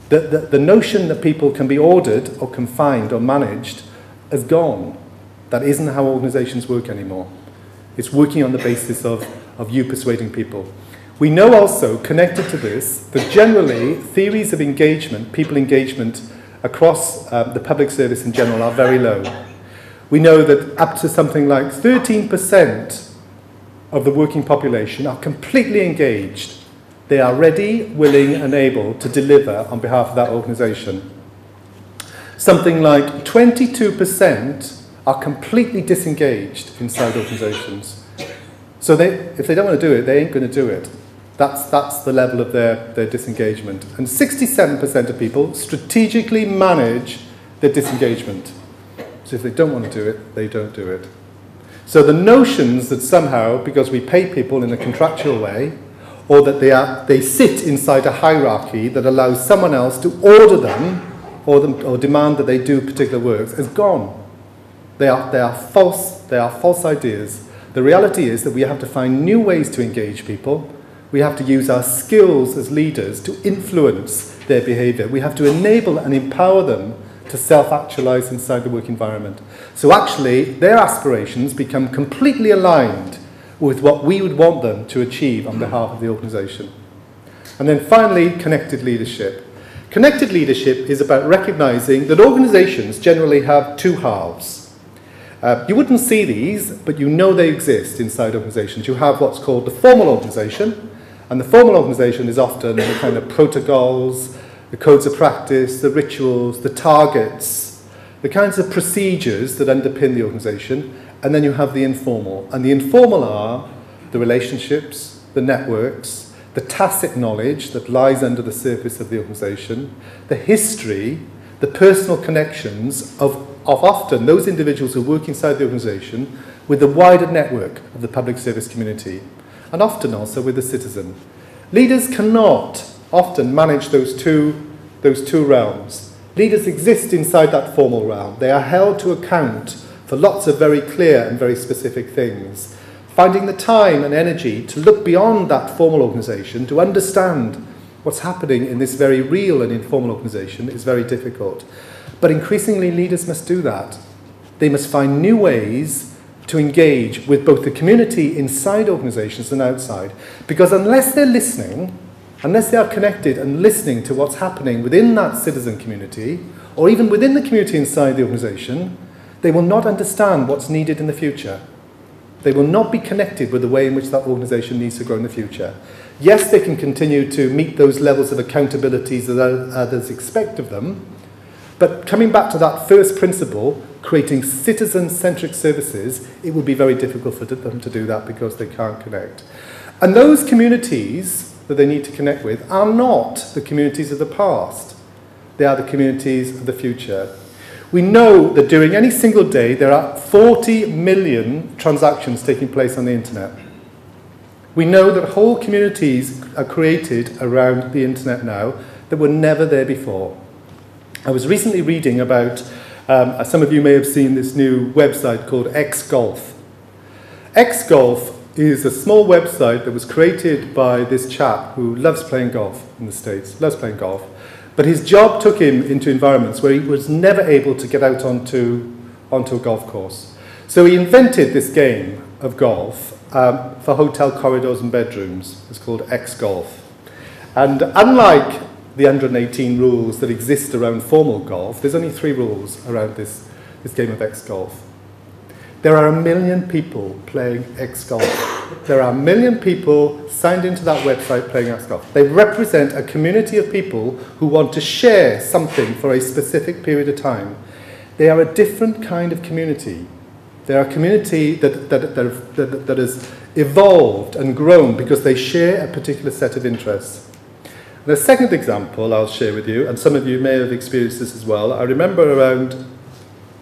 The notion that people can be ordered or confined or managed has gone. That isn't how organizations work anymore. It's working on the basis of you persuading people. We know also, connected to this, that generally theories of engagement, people engagement across the public service in general are very low. We know that up to something like 13% of the working population are completely engaged. They are ready, willing and able to deliver on behalf of that organisation. Something like 22% are completely disengaged inside organisations. So if they don't want to do it, they ain't going to do it. That's the level of their disengagement. And 67% of people strategically manage their disengagement. So if they don't want to do it, they don't do it. So the notions that somehow, because we pay people in a contractual way, or that they sit inside a hierarchy that allows someone else to order them or demand that they do particular works, is gone. They are false ideas. The reality is that we have to find new ways to engage people. We have to use our skills as leaders to influence their behaviour. We have to enable and empower them to self-actualise inside the work environment. So actually, their aspirations become completely aligned with what we would want them to achieve on behalf of the organisation. And then finally, connected leadership. Connected leadership is about recognising that organisations generally have two halves. You wouldn't see these, but you know they exist inside organisations. You have what's called the formal organisation, and the formal organisation is often the kind of protocols, the codes of practice, the rituals, the targets, the kinds of procedures that underpin the organisation. And then you have the informal. And the informal are the relationships, the networks, the tacit knowledge that lies under the surface of the organisation, the history, the personal connections of often those individuals who work inside the organisation with the wider network of the public service community, and often also with the citizen. Leaders cannot often manage those two realms. Leaders exist inside that formal realm. They are held to account for lots of very clear and very specific things. Finding the time and energy to look beyond that formal organisation, to understand what's happening in this very real and informal organisation is very difficult. But increasingly leaders must do that. They must find new ways to engage with both the community inside organisations and outside. Because unless they're listening, unless they are connected and listening to what's happening within that citizen community, or even within the community inside the organisation, they will not understand what's needed in the future. They will not be connected with the way in which that organisation needs to grow in the future. Yes, they can continue to meet those levels of accountabilities that others expect of them, but coming back to that first principle, creating citizen-centric services, it will be very difficult for them to do that because they can't connect. And those communities that they need to connect with are not the communities of the past. They are the communities of the future. We know that during any single day, there are 40 million transactions taking place on the internet. We know that whole communities are created around the internet now that were never there before. I was recently reading about, some of you may have seen this new website called X-Golf. X-Golf is a small website that was created by this chap who loves playing golf in the States, loves playing golf. But his job took him into environments where he was never able to get out onto a golf course. So he invented this game of golf for hotel corridors and bedrooms. It's called X-Golf. And unlike the 118 rules that exist around formal golf, there's only 3 rules around this game of X-Golf. There are 1 million people playing X-Golf. There are 1 million people signed into that website playing X-Golf. They represent a community of people who want to share something for a specific period of time. They are a different kind of community. They are a community that has evolved and grown because they share a particular set of interests. The second example I'll share with you, and some of you may have experienced this as well, I remember around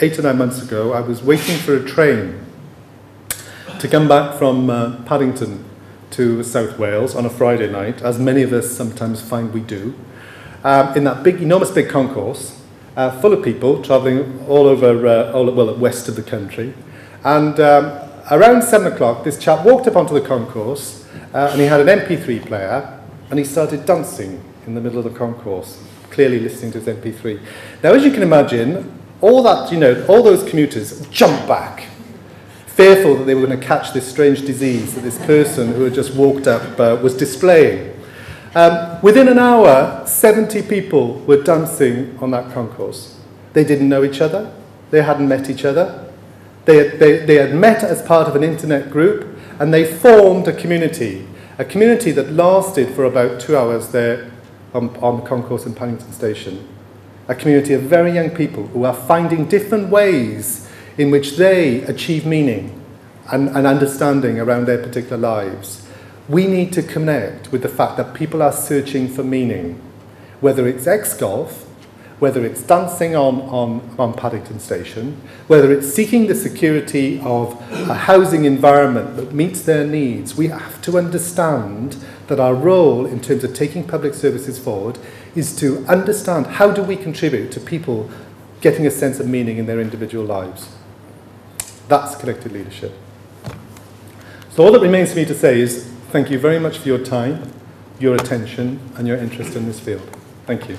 8 or 9 months ago, I was waiting for a train to come back from Paddington to South Wales on a Friday night, as many of us sometimes find we do, in that big, enormous big concourse, full of people travelling all over, west of the country. And around 7 o'clock, this chap walked up onto the concourse, and he had an MP3 player, and he started dancing in the middle of the concourse. clearly listening to his MP3. Now, as you can imagine, all those commuters jumped back, fearful that they were going to catch this strange disease that this person who had just walked up was displaying. Within an hour, 70 people were dancing on that concourse. They didn't know each other. They hadn't met each other. They had met as part of an internet group, and they formed a community that lasted for about 2 hours there on the concourse in Paddington Station. A community of very young people who are finding different ways in which they achieve meaning and understanding around their particular lives. We need to connect with the fact that people are searching for meaning, whether it's ex-golf, whether it's dancing on Paddington Station, whether it's seeking the security of a housing environment that meets their needs. We have to understand that our role in terms of taking public services forward is to understand how do we contribute to people getting a sense of meaning in their individual lives. That's connected leadership. So all that remains for me to say is thank you very much for your time, your attention, and your interest in this field. Thank you.